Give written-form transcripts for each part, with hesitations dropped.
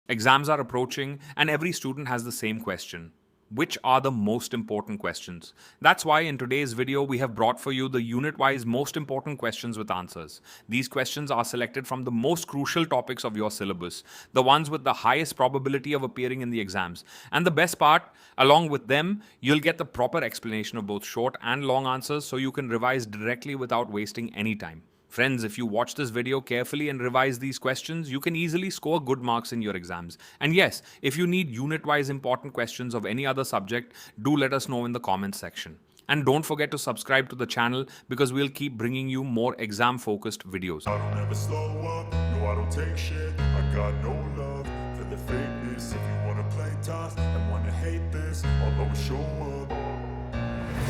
Exams are approaching, and every student has the same question. Which are the most important questions? That's why in today's video, we have brought for you the unit wise most important questions with answers. These questions are selected from the most crucial topics of your syllabus, the ones with the highest probability of appearing in the exams. And the best part, along with them, you'll get the proper explanation of both short and long answers so you can revise directly without wasting any time. Friends, if you watch this video carefully and revise these questions, you can easily score good marks in your exams. And yes, if you need unit-wise important questions of any other subject, do let us know in the comments section. And don't forget to subscribe to the channel because we'll keep bringing you more exam-focused videos. I don't ever slow up, no I don't take shit. I got no love for the fakeness. If you wanna play tough and wanna hate this, I'll always show up.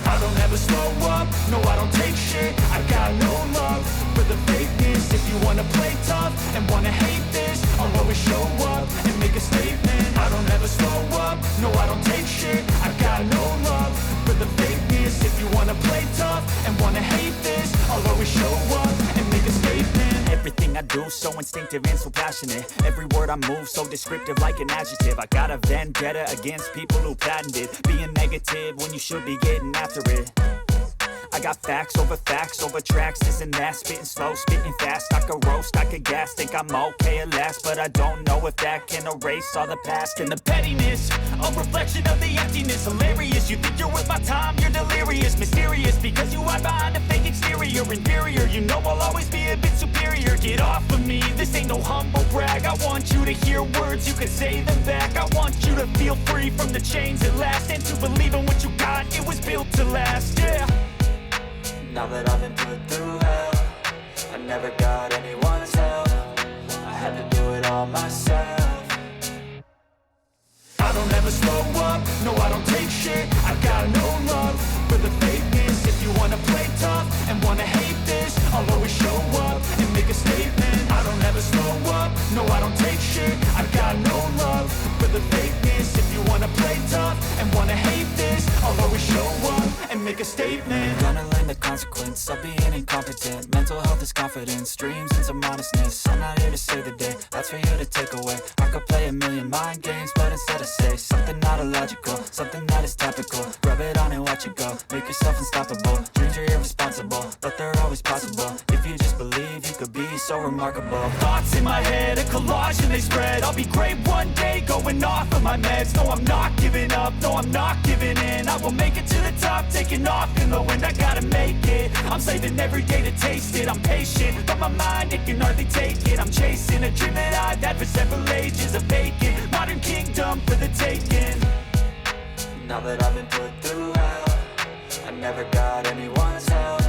I don't ever slow up, no I don't take shit. I got no love for the fakeness. If you wanna play tough and wanna hate this, I'll always show up and make a statement. I don't ever slow up, no I don't take shit. I got no love for the fakeness. If you wanna play tough and wanna hate this, I'll always show up and make a statement. Everything I do so instinctive and so passionate. Every word I move so descriptive like an adjective. I got a vendetta against people who patented being negative when you should be getting after it. I got facts over tracks, this and that. Spitting slow, spitting fast. I could roast, I could gas. Think I'm okay at last, but I don't know if that can erase all the past. And the pettiness, a reflection of the emptiness. Hilarious, you think you're worth my time, you're delirious. Mysterious, because you hide behind a fake exterior. Inferior, you know I'll always be a bit superior. Get off of me, this ain't no humble brag. I want you to hear words, you can say them back. I want you to feel free from the chains at last, and to believe in what you got, it was built to last, yeah. Now that I've been put through hell, I never got anyone's help. I had to do it all myself. I don't ever slow up, no I don't take shit. I got no love for the fakeness. If you wanna play tough and wanna hate this, I'll always show up and make a statement. I don't ever slow up, no I don't take shit. I got no love for the fakeness. If you wanna play tough and wanna hate this, I'll always show up and make a statement. Gonna learn the consequence of being incompetent. Mental health is confidence, dreams and some honestness. I'm not here to save the day, that's for you to take away. I could play a million mind games, but instead I say something not illogical, something that is topical. Rub it on and watch it go, make yourself unstoppable. Dreams are irresponsible, but they're always possible. If you just believe, you could be so remarkable. Thoughts in my head, a collage and they spread. I'll be great one day, going off of my meds. No, I'm not giving up, no, I'm not giving in. I will make it to the top, taking off in the wind. I gotta make it, I'm saving every day to taste it. I'm patient, but my mind, it can hardly take it. I'm chasing a dream that I've had for several ages. A vacant, modern kingdom for the taking. Now that I've been put through hell, I never got anyone's help.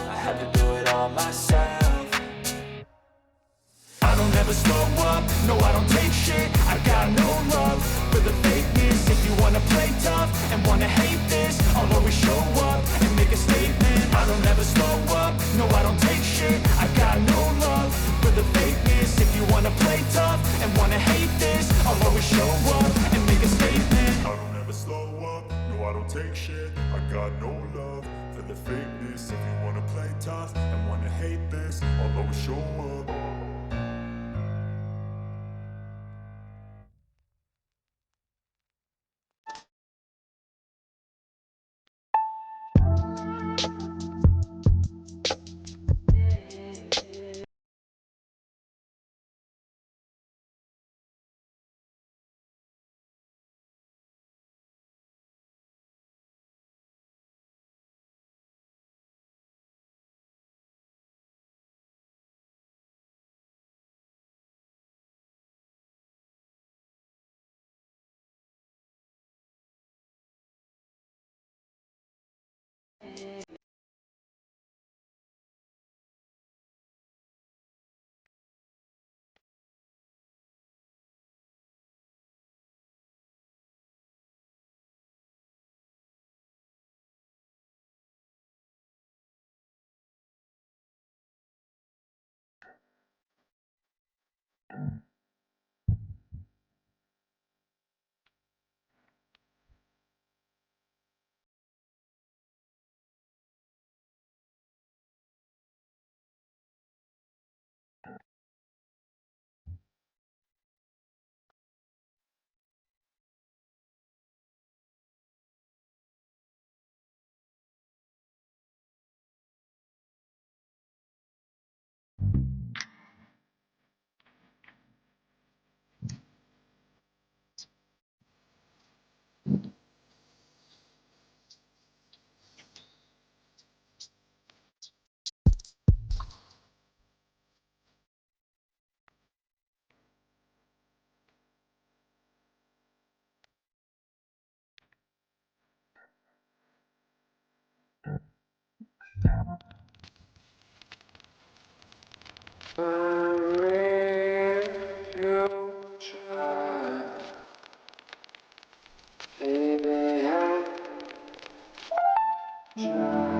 I had to do it all myself. I don't ever slow up, no I don't take shit. I got no love for the fakeness. If you wanna play tough and wanna hate this, I'll always show up and make a statement. I don't ever slow up, no I don't take shit. I got no love for the fakeness. If you wanna play tough and wanna hate this, I'll always show up and make a statement. I don't ever slow up, no I don't take shit. I got no love for the fakeness. If you wanna play tough and wanna hate this, I'll always show up. If you try, baby, I try.